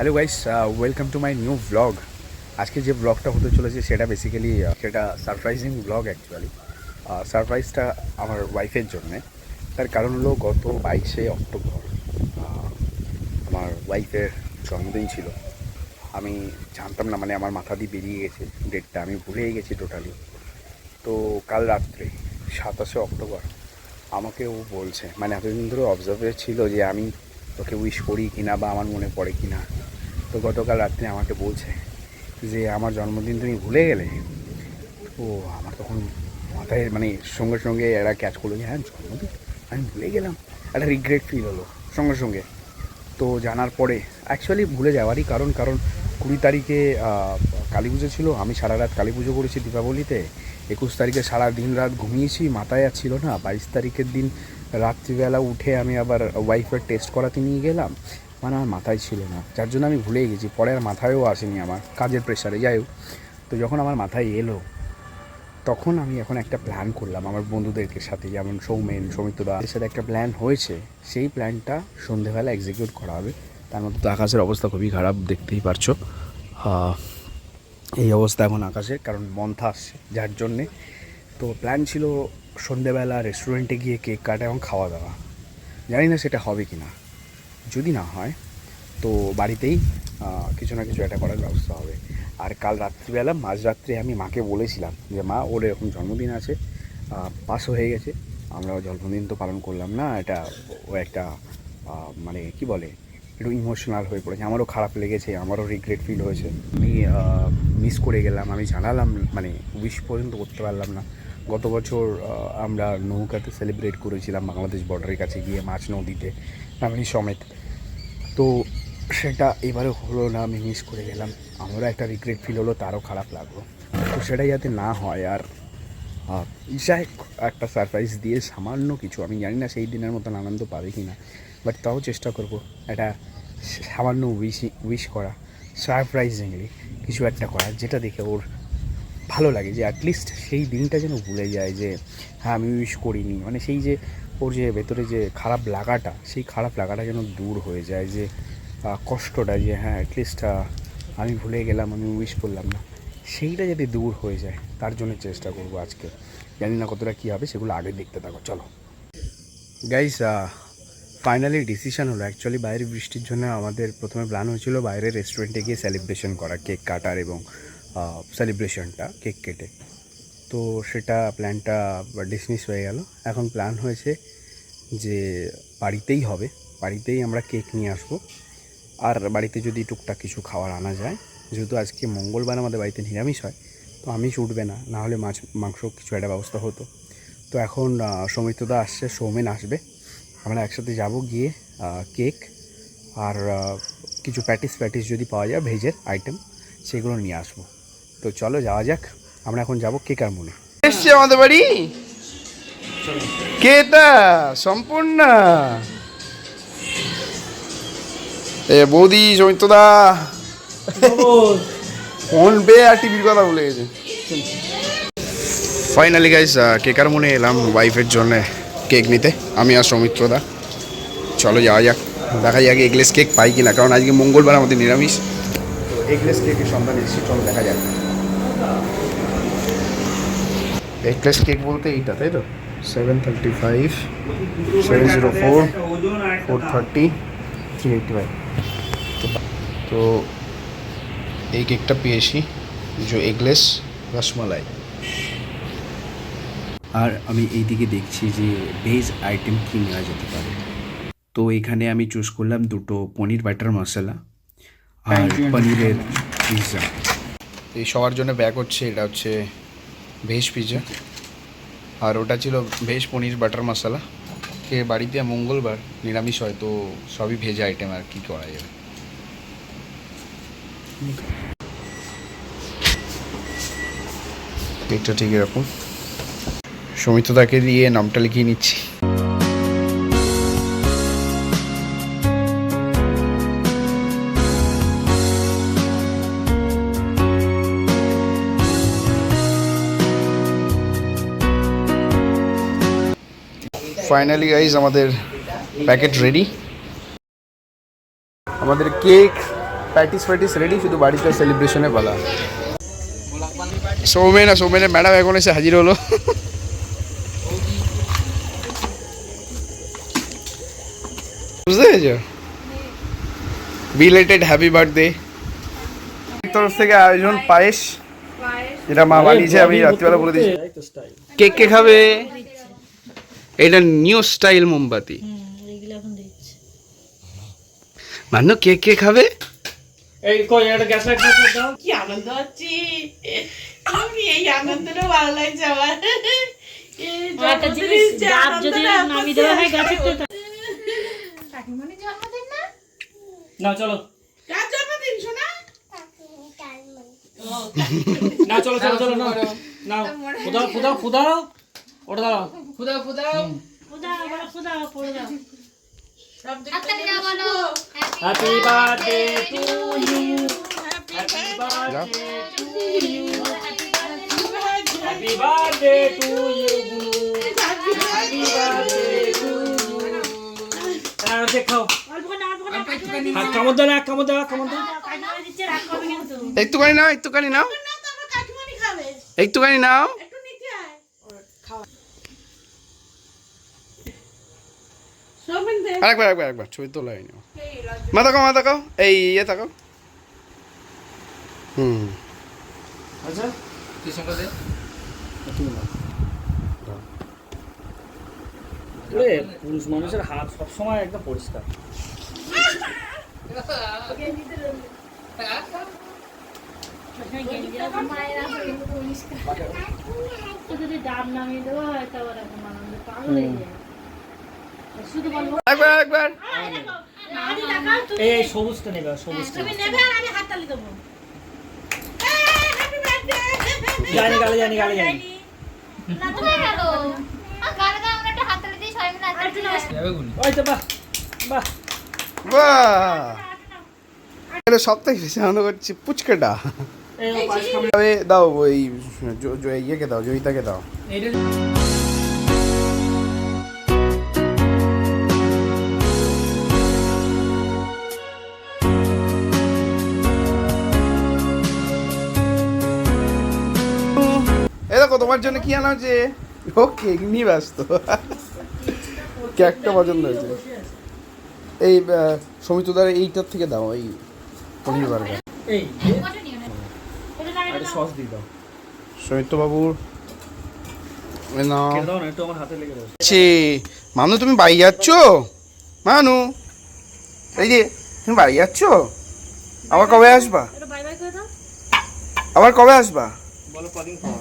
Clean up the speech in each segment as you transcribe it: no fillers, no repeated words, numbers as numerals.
Hello guys, welcome to my new blog. আজকে যে ব্লগটা হতে চলেছে সেটা বেসিক্যালি সেটা সারপ্রাইজিং ব্লগ অ্যাকচুয়ালি। সারপ্রাইজটা আমার ওয়াইফের জন্যে। তার কারণ হলো গত 22শে অক্টোবর আমার ওয়াইফের জন্মদিন ছিল। আমি জানতাম না, মানে আমার মাথা দিয়ে বেরিয়ে গেছে ডেটটা, আমি ভুলেই গেছি টোটালি। তো কাল রাত্রে 27শে অক্টোবর আমাকে ও বলছে, মানে এতদিন ধরে অবজার্ভে ছিল যে আমি ওকে উইশ করি কিনা বা আমার মনে পড়ে কিনা। তো গতকাল রাত্রে আমাকে বলছে যে আমার জন্মদিন তুমি ভুলে গেলে। তো আমার তখন মাথায় মানে সঙ্গে সঙ্গে এরা ক্যাচ করলো যে হ্যাঁ জন্মদিন আমি ভুলে গেলাম। একটা রিগ্রেট ফিল হলো সঙ্গে সঙ্গে। তো জানার পরে অ্যাকচুয়ালি ভুলে যাওয়ারই কারণ 20 তারিখে কালী পুজো ছিল, আমি সারা রাত কালী পুজো করেছি দীপাবলিতে। 21 তারিখে সারা দিন রাত ঘুমিয়েছি, মাথায় আর ছিল না। 22 তারিখের দিন রাত্রিবেলা উঠে আমি আবার ওয়াইফের টেস্ট করাতে নিয়ে গেলাম, মানে আমার মাথায় ছিল না, যার জন্য আমি ভুলেই গেছি। পরে আর মাথায়ও আসেনি আমার কাজের প্রেশারে, যাই হোক। তো যখন আমার মাথায় এলো তখন আমি এখন একটা প্ল্যান করলাম আমার বন্ধুদেরকে সাথে, যেমন সৌমেন, সৌমিত্রদা, এর সাথে একটা প্ল্যান হয়েছে। সেই প্ল্যানটা সন্ধেবেলা এক্সিকিউট করা হবে। তার মধ্যে তো আকাশের অবস্থা খুবই খারাপ, দেখতেই পারছো। এই অবস্থা এখন আকাশের, কারণ মন্থা আসছে যার জন্যে। তো প্ল্যান ছিল সন্ধেবেলা রেস্টুরেন্টে গিয়ে কেক কাটা এবং খাওয়া দাওয়া। জানি না সেটা হবে কি না, যদি না হয় তো বাড়িতেই কিছু না কিছু একটা করার ব্যবস্থা হবে। আর কাল রাত্রিবেলা মাঝরাত্রে আমি মাকে বলেছিলাম যে মা, ওর এরকম জন্মদিন আছে, পাস হয়ে গেছে, আমরা জন্মদিন তো পালন করলাম না, এটা ও একটা মানে কি বলে, একটু ইমোশনাল হয়ে পড়েছে, আমারও খারাপ লেগেছে, আমারও রিগ্রেট ফিল হয়েছে। আমি মিস করে গেলাম, আমি জানালাম, মানে উইশ পর্যন্ত করতে পারলাম না। গত বছর আমরা নৌকাতে সেলিব্রেট করেছিলাম বাংলাদেশ বর্ডারের কাছে গিয়ে, মাছ নদীতে, ফ্যামিলি সমেত। তো সেটা এবারে হলো না, আমি মিস করে গেলাম, আমারও একটা রিগ্রেট ফিল হলো, তারও খারাপ লাগলো। তো সেটা যাতে না হয়, আর ঈশায় একটা সারপ্রাইজ দিয়ে সামান্য কিছু, আমি জানি না সেই দিনের মতন আনন্দ পাবে কি না, বাট তাও চেষ্টা করব একটা সামান্য উইশ করা, সারপ্রাইজিংলি কিছু একটা করা, যেটা দেখে ওর ভালো লাগে, যে অ্যাটলিস্ট সেই দিনটা যেন ভুলে যায় যে হ্যাঁ আমি উইশ করিনি, মানে সেই যে ওর যে ভেতরে যে খারাপ লাগাটা, সেই খারাপ লাগাটা যেন দূর হয়ে যায়, যে কষ্টটা, যে হ্যাঁ অ্যাটলিস্ট আমি ভুলে গেলাম, আমি উইশ করলাম না, সেইটা যদি দূর হয়ে যায় তার জন্য চেষ্টা করব আজকে। জানি না কতটা কী হবে, সেগুলো আগে দেখতে থাকো, চলো গাইস। ফাইনালি ডিসিশন হলো, অ্যাকচুয়ালি বাইরে বৃষ্টির জন্য আমাদের প্রথমে প্ল্যান হয়েছিল বাইরে রেস্টুরেন্টে গিয়ে সেলিব্রেশন করা, কেক কাটার এবং সেলিব্রেশনটা কেক কেটে। তো সেটা প্ল্যানটা ডিসমিস হয়ে গেল। এখন প্ল্যান হয়েছে যে বাড়িতেই হবে, বাড়িতেই আমরা কেক নিয়ে আসবো। আর বাড়িতে যদি টুকটাক কিছু খাবার আনা যায়, যেহেতু আজকে মঙ্গলবার আমাদের বাড়িতে নিরামিষ হয়, তো আমিষ উঠবে না, না হলে মাছ মাংস কিছু একটা ব্যবস্থা হতো। তো এখন সৌমিত্রদা আসছে, সৌমেন আসবে, আমরা একসাথে যাব, গিয়ে কেক আর কিছু প্যাটিস যদি পাওয়া যায় ভেজের আইটেম, সেগুলো নিয়ে আসবো। তো চলো যাওয়া যাক, আমরা এখন যাব কেকার মনে। এসছে আমাদের বাড়ি কেটা সম্পূর্ণ এ বৌদি, সৌমিত্রদা ফোন পেয়ে আর টিভির কথা ভুলে গেছে। ফাইনালি গাইস, কেকার মনে এলাম ওয়াইফের জন্য কেক নিতে, আমি আর সৌমিত্রদা। চলো যাওয়া যাক, দেখা যাক এগলেস কেক পাই কিনা, কারণ আজকে মঙ্গলবার আমাদের নিরামিষ। তো এগলেস কেকের সন্ধান এসেছি, চলো দেখা যাক। এগলেস কেক বলতে এইটা, তাই তো? 735, 704, 430, 385। তো এই কেকটা পেয়েছি, যে এগলেস রসমালাই। আর আমি এইদিকে দেখছি যে ভেজ আইটেম কী নেওয়া যেতে পারে। তো এখানে আমি চুজ করলাম দুটো পনির বাটার মশলা আর পনিরের পিৎজা। এই সবার জন্য ব্যাগ হচ্ছে, এটা হচ্ছে ভেজ পিৎজা, আর ওটা ছিল ভেজ পনির বাটার মশলা। কে বাড়িতে মঙ্গলবার নিরামিষ হয়, তো সবই ভেজ আইটেম, আর কি করা যাবে। এটা ঠিক এরকম, সমিতদাকে দিয়ে নামটা লিখিয়ে নিচ্ছি। ফাইনালি গাইজ আমাদের প্যাকেট রেডি, আমাদের কেক প্র্যাকটিস রেডি, শুধু বাড়িতে সেলিব্রেশনে বলা। সৌমেনের ম্যাডাম এখন এসে হাজির হলো। বুঝতে পেরেছো? বিলেটেড হ্যাপি বার্থডে তরফ থেকে আয়োজন পায়েস, যেটা মা বানিয়েছে, আমি রাত্রিবেলা বলে দিয়েছি। কেক কে খাবে? এটা নিউ স্টাইল মোমবাতি। মান্য কেক কে খাবে? এই কই একটা গ্যাস লাইট দাও। কি আনন্দ হচ্ছে, আমি এই আনন্দটা ভালো লাগছে আমার। একটা জিনিস গাছ যদি নামি দেওয়া হয় গাছের তো কাকিমনি জন্মদিন না? না চলো কার জন্মদিন শোনা? না চলো চলো চলো না নাও ফুদাও ওটা দাও ফুদাও পড়ে দাও। Happy birthday to you, happy birthday to you, happy birthday to you, happy birthday to you. আর দেখো কামড় দাও, একটুখানি নাও, একটুখানি নাও। একবার ছবি তোলা হয়নি। মা তাকাও এই ইয়ে তাকাও। আচ্ছা কি সঙ্গে দে পুরুষ মানুষের হাত সবসময় একদম পরিষ্কার। যদি ডাব নামিয়ে দেওয়া হয় তাহলে এরকম আনন্দ পাগল হয়ে যায়। শুধু বলবো একবার এই সবুজটা নেবে, সবুজটা তুমি নেবে আর আমি হাততালি দেব। গালি জানি না তুমি গেল গানে গানে আমরা একটা হাততালি দিই সবাই মিলে হাততালি যাবে গুনি। ওই তো বাহ এটা সবথেকে বেশি আনন্দ করছি পুচকাটা। দাও ওই ইয়েকে দাও, জয়িতাকে দাও। দেখো তোমার জন্য কি আনা হচ্ছে। ও কেক নিয়ে ব্যস্ত। কেকটা পছন্দ হয়েছে। এই সমিতদার এইটার থেকে দাও, এই পনির বার্গার। সস দিয়ে দাও সমিত বাবুর। একটু আমার হাতে লেগে রয়েছে। মানু তুমি বাড়ি যাচ্ছ? মানু এই যে তুমি বাড়ি যাচ্ছ? আবার কবে আসবা? বলো কদিন পর।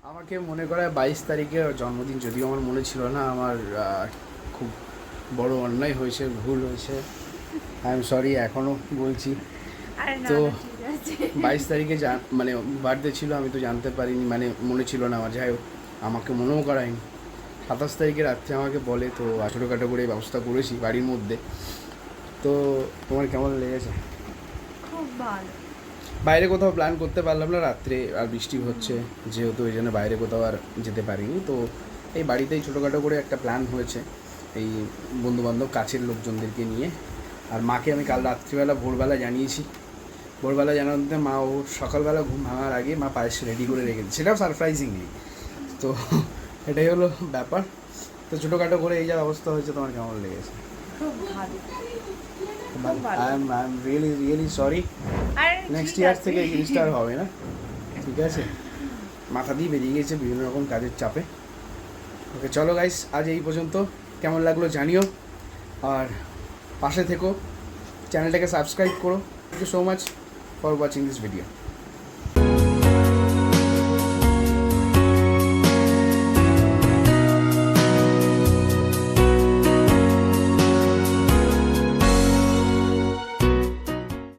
আমাকে মনে করায় 22 তারিখে জন্মদিন, যদিও আমার মনে ছিল না। আমার খুব বড় অন্যায় হয়েছে, ভুল হয়েছে। আই এম সরি, এখনও বলছি। তো 22 তারিখে মানে বার্থডে ছিল, আমি তো জানতে পারিনি, মানে মনে ছিল না আমার। যাই হোক, আমাকে মনেও করায়নি। 27 তারিখে রাত্রে আমাকে বলে, তো ছোটোখাটো করে ব্যবস্থা করেছি বাড়ির মধ্যে। তো তোমার কেমন লেগেছে? খুব ভালো। বাইরে কোথাও প্ল্যান করতে পারলাম না রাত্রে, আর বৃষ্টি হচ্ছে যেহেতু, এই জন্য বাইরে কোথাও আর যেতে পারিনি। তো এই বাড়িতেই ছোটোখাটো করে একটা প্ল্যান হয়েছে, এই বন্ধুবান্ধব কাছের লোকজনদেরকে নিয়ে। আর মাকে আমি কাল রাত্রিবেলা ভোরবেলা জানিয়েছি। ভোরবেলা জানাতে মা ও সকালবেলা ঘুম ভাঙার আগে মা পায়েস রেডি করে রেখেছে, সেটাও সারপ্রাইজিংলি। তো এটাই হলো ব্যাপার। তো ছোটোখাটো করে এই যা অবস্থা হয়েছে, তোমার কেমন লেগেছে? খুব ভালো। I am really sorry. Next year থেকে এই জিনিসটা আর হবে না, ঠিক আছে? মাথা দিয়ে বেরিয়ে গেছে বিভিন্ন রকম কাজের চাপে। ওকে চলো গাইস, আজ এই পর্যন্ত। কেমন লাগলো জানিও, আর পাশে থেকো, চ্যানেলটাকে সাবস্ক্রাইব করো। Thank you so much for watching this video.